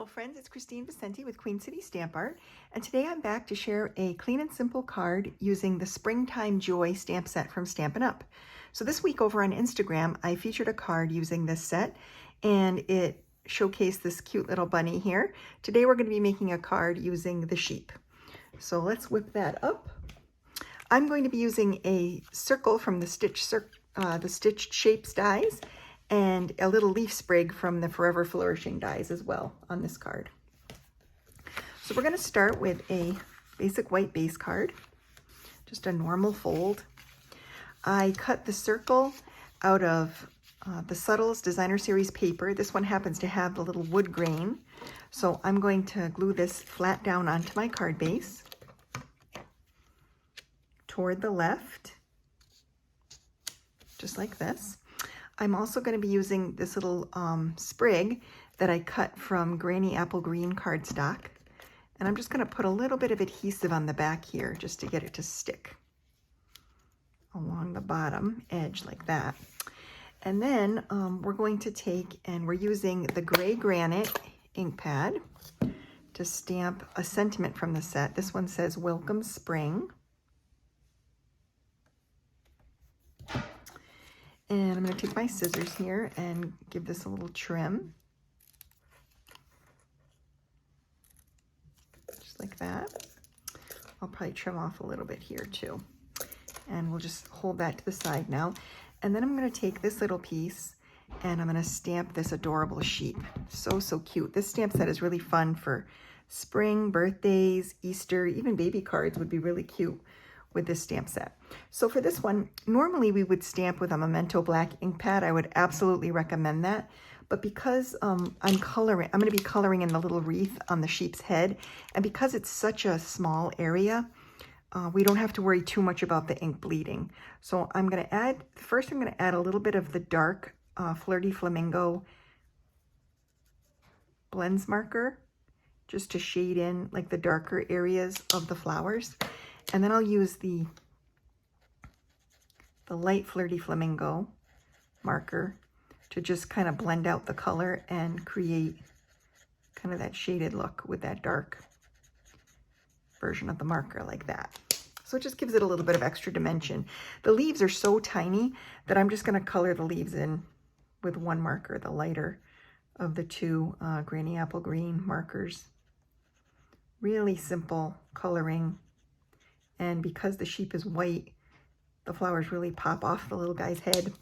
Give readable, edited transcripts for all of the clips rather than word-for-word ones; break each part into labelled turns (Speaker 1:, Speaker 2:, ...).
Speaker 1: friends, it's Kristine with Queen City Stamp Art, and today I'm back to share a clean and simple card using the Springtime Joy stamp set from Stampin Up. So this week over on Instagram, I featured a card using this set, and it showcased this cute little bunny here. Today we're going to be making a card using the sheep. So let's whip that up. I'm going to be using a circle from the Stitched Shapes dies, and a little leaf sprig from the Forever Flourishing dies as well on this card. So we're going to start with a basic white base card, just a normal fold. I cut the circle out of the Subtles Designer Series paper. This one happens to have the little wood grain. So I'm going to glue this flat down onto my card base toward the left, just like this. I'm also going to be using this little sprig that I cut from Granny Apple Green cardstock. And I'm just going to put a little bit of adhesive on the back here just to get it to stick along the bottom edge like that. And then we're going to take, and we're using the gray Granite ink pad to stamp a sentiment from the set. This one says, "Welcome Spring." And I'm going to take my scissors here and give this a little trim. Just like that. I'll probably trim off a little bit here too. And we'll just hold that to the side now. And then I'm going to take this little piece and I'm going to stamp this adorable sheep. So, so cute. This stamp set is really fun for spring, birthdays, Easter, even baby cards would be really cute with this stamp set. So for this one, normally we would stamp with a Memento black ink pad. I would absolutely recommend that. But because I'm going to be coloring in the little wreath on the sheep's head, and because it's such a small area, we don't have to worry too much about the ink bleeding. So I'm going to add, first I'm going to add a little bit of the dark Flamingo Blends marker, just to shade in like the darker areas of the flowers. And then I'll use the light Flamingo marker to just kind of blend out the color and create kind of that shaded look with that dark version of the marker like that. So it just gives it a little bit of extra dimension. The leaves are so tiny that I'm just going to color the leaves in with one marker, the lighter of the two Granny Apple Green markers. Really simple coloring. And because the sheep is white, the flowers really pop off the little guy's head.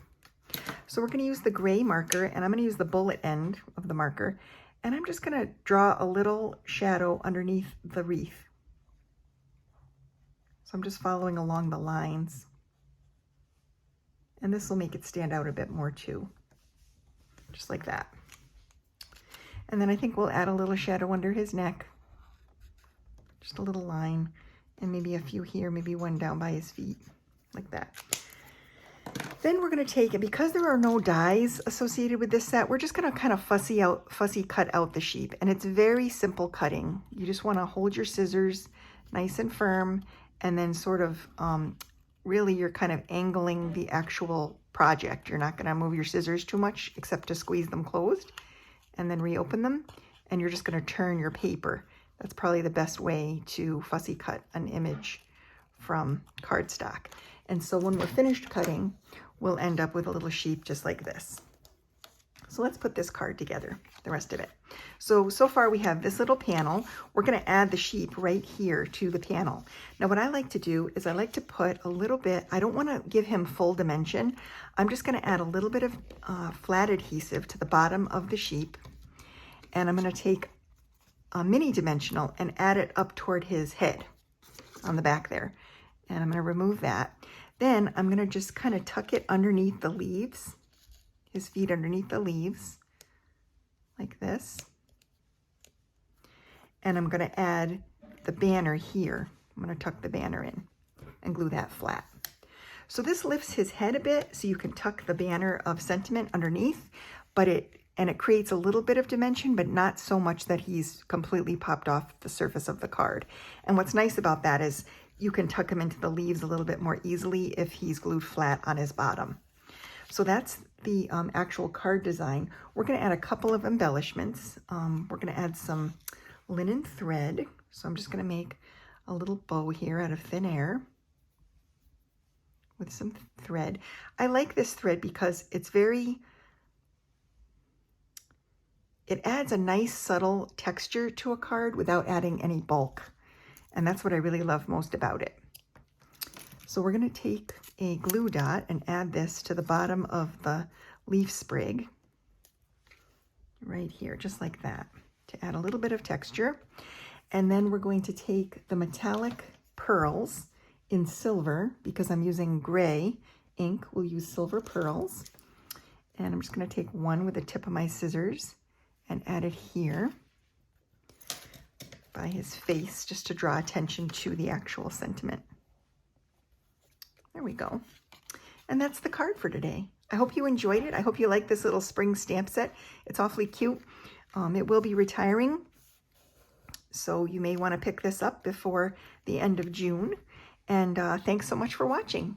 Speaker 1: So we're going to use the gray marker, and I'm going to use the bullet end of the marker, and I'm just going to draw a little shadow underneath the wreath. So I'm just following along the lines. And this will make it stand out a bit more too. Just like that. And then I think we'll add a little shadow under his neck. Just a little line. And maybe a few here, maybe one down by his feet, like that. Then we're going to take, and because there are no dies associated with this set, we're just going to kind of fussy cut out the sheep. And it's very simple cutting. You just want to hold your scissors nice and firm, and then sort of, really you're kind of angling the actual project. You're not going to move your scissors too much, except to squeeze them closed, and then reopen them. And you're just going to turn your paper. That's probably the best way to fussy cut an image from cardstock. And so when we're finished cutting, we'll end up with a little sheep just like this. So let's put this card together, the rest of it. So far we have this little panel. We're going to add the sheep right here to the panel. Now what I like to do is I like to put a little bit, I don't want to give him full dimension. I'm just going to add a little bit of flat adhesive to the bottom of the sheep. And I'm going to take a mini dimensional and add it up toward his head on the back there. And I'm going to remove that. Then I'm going to just kind of tuck it underneath the leaves, his feet underneath the leaves, like this. And I'm going to add the banner here. I'm going to tuck the banner in and glue that flat. So this lifts his head a bit, so you can tuck the banner of sentiment underneath, but it creates a little bit of dimension, but not so much that he's completely popped off the surface of the card. And what's nice about that is you can tuck him into the leaves a little bit more easily if he's glued flat on his bottom. So that's the actual card design, we're going to add a couple of embellishments. We're going to add some linen thread. So I'm just going to make a little bow here out of thin air with some thread. I like this thread because it's it adds a nice subtle texture to a card without adding any bulk. And that's what I really love most about it. So we're going to take a glue dot and add this to the bottom of the leaf sprig right here, just like that, to add a little bit of texture. And then we're going to take the metallic pearls in silver, because I'm using gray ink, we'll use silver pearls. And I'm just going to take one with the tip of my scissors and add it here by his face, just to draw attention to the actual sentiment. There we go. And that's the card for today. I hope you enjoyed it. I hope you like this little spring stamp set. It's awfully cute. It will be retiring, so you may want to pick this up before the end of June. And thanks so much for watching.